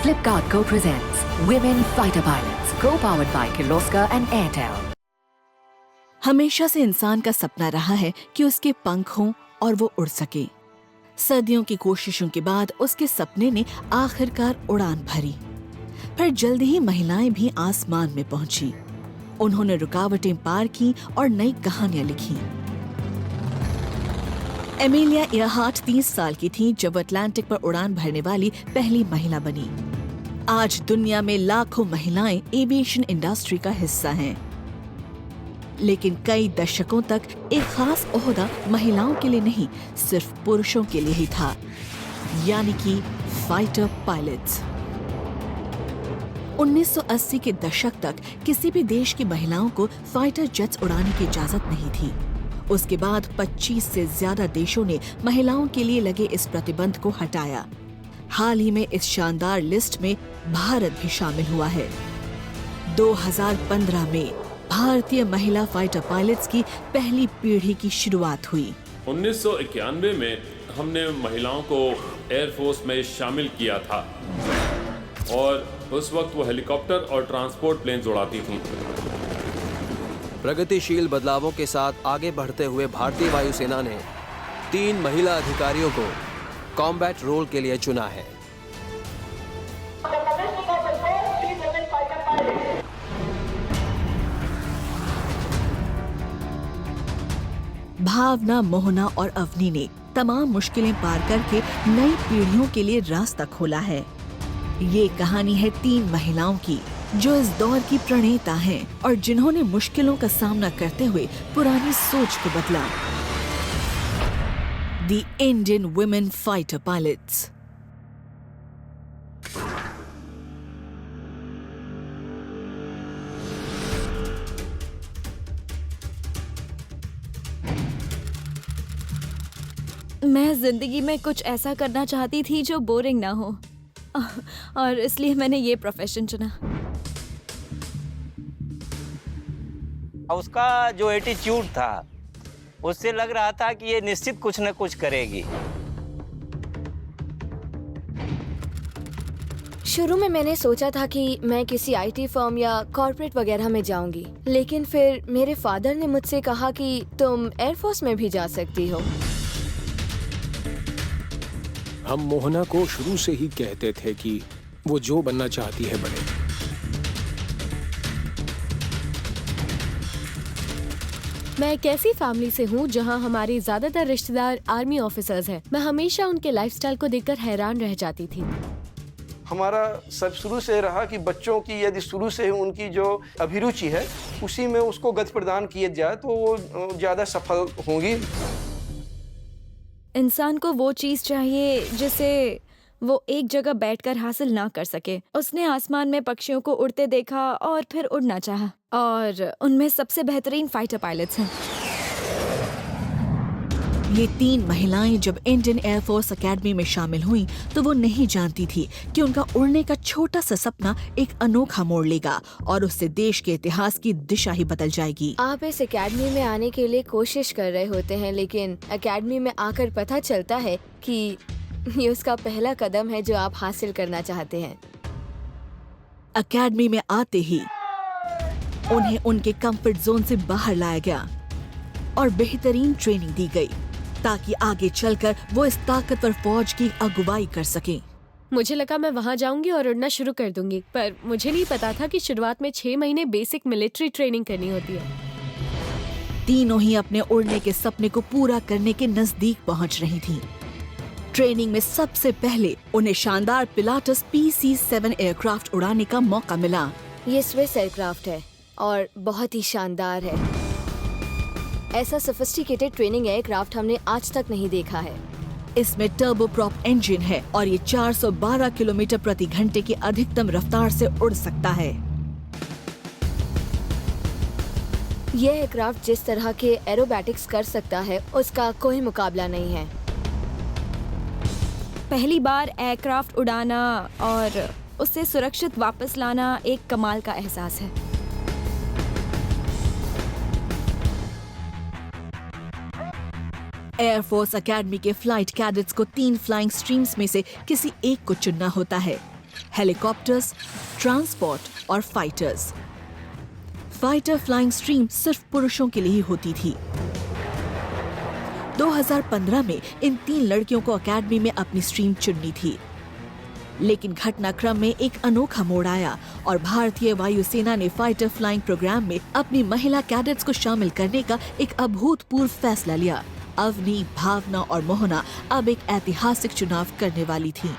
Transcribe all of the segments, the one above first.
Flipkart Go presents Women Fighter Pilots, co-powered by Kirloskar and Airtel. हमेशा से इंसान का सपना रहा है कि उसके पंख हों और वो उड़ सके। सदियों की कोशिशों के बाद उसके सपने ने आखिरकार उड़ान भरी। फिर जल्द ही महिलाएं भी आसमान में पहुंची। उन्होंने रुकावटें पार की और नई कहानियां लिखी। एमिलिया इयरहार्ट 30 साल की थी जब अटलांटिक पर उड़ान भरने वाली पहली महिला बनी। आज दुनिया में लाखों महिलाएं एविएशन इंडस्ट्री का हिस्सा हैं। लेकिन कई दशकों तक एक खास ओहदा महिलाओं के लिए नहीं, सिर्फ पुरुषों के लिए ही था, यानी कि फाइटर पायलट्स। 1980 के दशक तक किसी भी देश की महिलाओं को फाइटर जेट्स उड़ाने की इजाजत नहीं थी। उसके बाद 25 से ज्यादा देशों ने महिलाओं के लिए लगे इस प्रतिबंध को हटाया। हाल ही में इस शानदार लिस्ट में भारत भी शामिल हुआ है। 2015 में भारतीय महिला फाइटर पायलट्स की पहली पीढ़ी की शुरुआत हुई। 1991 में हमने महिलाओं को एयरफोर्स में शामिल किया था और उस वक्त वो हेलीकॉप्टर और ट्रांसपोर्ट प्लेन्स उड़ाती थीं। प्रगतिशील बदलावों के साथ आगे बढ़ते हुए भारतीय वायुसेना ने 3 महिला अधिकारियों को कॉम्बैट रोल के लिए चुना है। भावना, मोहना और अवनी ने तमाम मुश्किलें पार करके नई पीढ़ियों के लिए रास्ता खोला है। ये कहानी है 3 महिलाओं की जो इस दौर की प्रणेता हैं और जिन्होंने मुश्किलों का सामना करते हुए पुरानी सोच को बदला। The Indian Women Fighter Pilots। मैं जिंदगी में कुछ ऐसा करना चाहती थी जो बोरिंग ना हो, और इसलिए मैंने ये प्रोफेशन चुना। उसका जो एटीट्यूड था उससे लग रहा था कि ये निश्चित कुछ न कुछ करेगी। शुरू में मैंने सोचा था कि मैं किसी आईटी फर्म या कॉर्पोरेट वगैरह में जाऊंगी, लेकिन फिर मेरे फादर ने मुझसे कहा कि तुम एयरफोर्स में भी जा सकती हो। हम मोहना को शुरू से ही कहते थे कि वो जो बनना चाहती है बने। मैं एक ऐसी फैमिली से हूँ जहाँ हमारे ज्यादातर रिश्तेदार आर्मी ऑफिसर्स हैं। मैं हमेशा उनके लाइफस्टाइल को देखकर हैरान रह जाती थी। हमारा सब शुरू से रहा कि बच्चों की यदि शुरू से उनकी जो अभिरुचि है उसी में उसको गति प्रदान किया जाए तो वो ज़्यादा सफल होंगी। इंसान को वो चीज चाहिए जिसे वो एक जगह बैठकर हासिल ना कर सके। उसने आसमान में पक्षियों को उड़ते देखा और फिर उड़ना चाहा, और उनमें सबसे बेहतरीन फाइटर पायलट्स हैं। ये 3 महिलाएं जब इंडियन एयरफोर्स एकेडमी में शामिल हुईं, तो वो नहीं जानती थी कि उनका उड़ने का छोटा सा सपना एक अनोखा मोड़ लेगा और उससे देश के इतिहास की दिशा ही बदल जाएगी। आप इस एकेडमी में आने के लिए कोशिश कर रहे होते हैं, लेकिन एकेडमी में आकर पता चलता है कि ये उसका पहला कदम है जो आप हासिल करना चाहते हैं। एकेडमी में आते ही उन्हें उनके कंफर्ट जोन से बाहर लाया गया और बेहतरीन ट्रेनिंग दी गई ताकि आगे चलकर वो इस ताकतवर फौज की अगुवाई कर सकें। मुझे लगा मैं वहाँ जाऊंगी और उड़ना शुरू कर दूंगी, पर मुझे नहीं पता था कि शुरुआत में 6 महीने बेसिक मिलिट्री ट्रेनिंग करनी होती है। तीनों ही अपने उड़ने के सपने को पूरा करने के नजदीक पहुंच रही थीं। ट्रेनिंग में सबसे पहले उन्हें शानदार पिलाटस PC-7 एयरक्राफ्ट उड़ाने का मौका मिला। ये स्विस एयरक्राफ्ट है और बहुत ही शानदार है। ऐसा सोफिस्टिकेटेड ट्रेनिंग एयरक्राफ्ट हमने आज तक नहीं देखा है। इसमें टर्बोप्रॉप इंजन है और ये 412 किलोमीटर प्रति घंटे की अधिकतम रफ्तार से उड़ सकता है। यह एयरक्राफ्ट जिस तरह के एरोबैटिक्स कर सकता है उसका कोई मुकाबला नहीं है। पहली बार एयरक्राफ्ट उड़ाना और उसे सुरक्षित वापस लाना एक कमाल का एहसास है। एयरफोर्स एकेडमी के फ्लाइट कैडेट्स को 3 फ्लाइंग स्ट्रीम्स में से किसी एक को चुनना होता है। हेलीकॉप्टर्स, ट्रांसपोर्ट और फाइटर्स। फाइटर फ्लाइंग स्ट्रीम सिर्फ पुरुषों के लिए ही होती थी। 2015 में इन 3 लड़कियों को अकेडमी में अपनी स्ट्रीम चुननी थी, लेकिन घटनाक्रम में एक अनोखा मोड़ आया और भारतीय वायुसेना ने फाइटर फ्लाइंग प्रोग्राम में अपनी महिला कैडेट्स को शामिल करने का एक अभूतपूर्व फैसला लिया। अवनी, भावना और मोहना अब एक ऐतिहासिक चुनाव करने वाली थीं।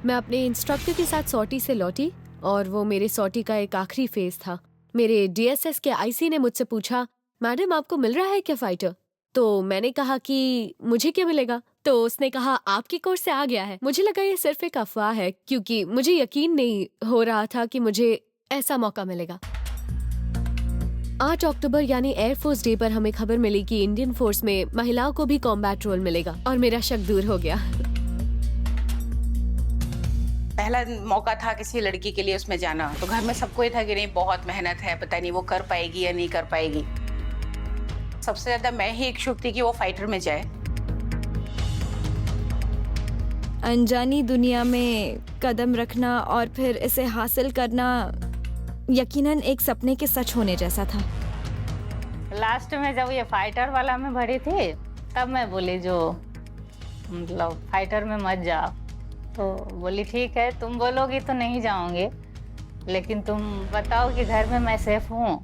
मैं अपने इंस्ट्रक्टर के साथ सॉर्टी से लौटी और वो मेरे सॉर्टी का एक आखिरी फेज था। मेरे डीएसएस के आईसी ने मुझसे पूछा, मैडम आपको मिल रहा है क्या फाइटर? तो मैंने कहा कि मुझे क्या मिलेगा? तो उसने कहा आपके कोर्स से आ गया है। मुझे लगा ये सिर्फ एक अफवाह है, क्योंकि मुझे यकीन नहीं हो रहा था कि मुझे ऐसा मौका मिलेगा। 8 अक्टूबर यानी एयरफोर्स डे पर हमें खबर मिली कि इंडियन फोर्स में महिलाओं को भी कॉम्बैट रोल मिलेगा और मेरा शक दूर हो गया। पहला मौका था किसी लड़की के लिए उसमें जाना, तो घर में सबको ये था कि नहीं बहुत मेहनत है, पता नहीं वो कर पाएगी या नहीं कर पाएगी। सबसे ज्यादा मैं ही इच्छुक थी कि वो फाइटर में जाए। अनजानी दुनिया में कदम रखना और फिर इसे हासिल करना यकीनन एक सपने के सच होने जैसा था। लास्ट में जब ये फाइटर वाला में भरी थी, तब मैं बोली जो मतलब फाइटर में मत जाओ, तो बोली ठीक है तुम बोलोगी तो नहीं जाऊंगी, लेकिन तुम बताओ कि घर में मैं सेफ हूँ।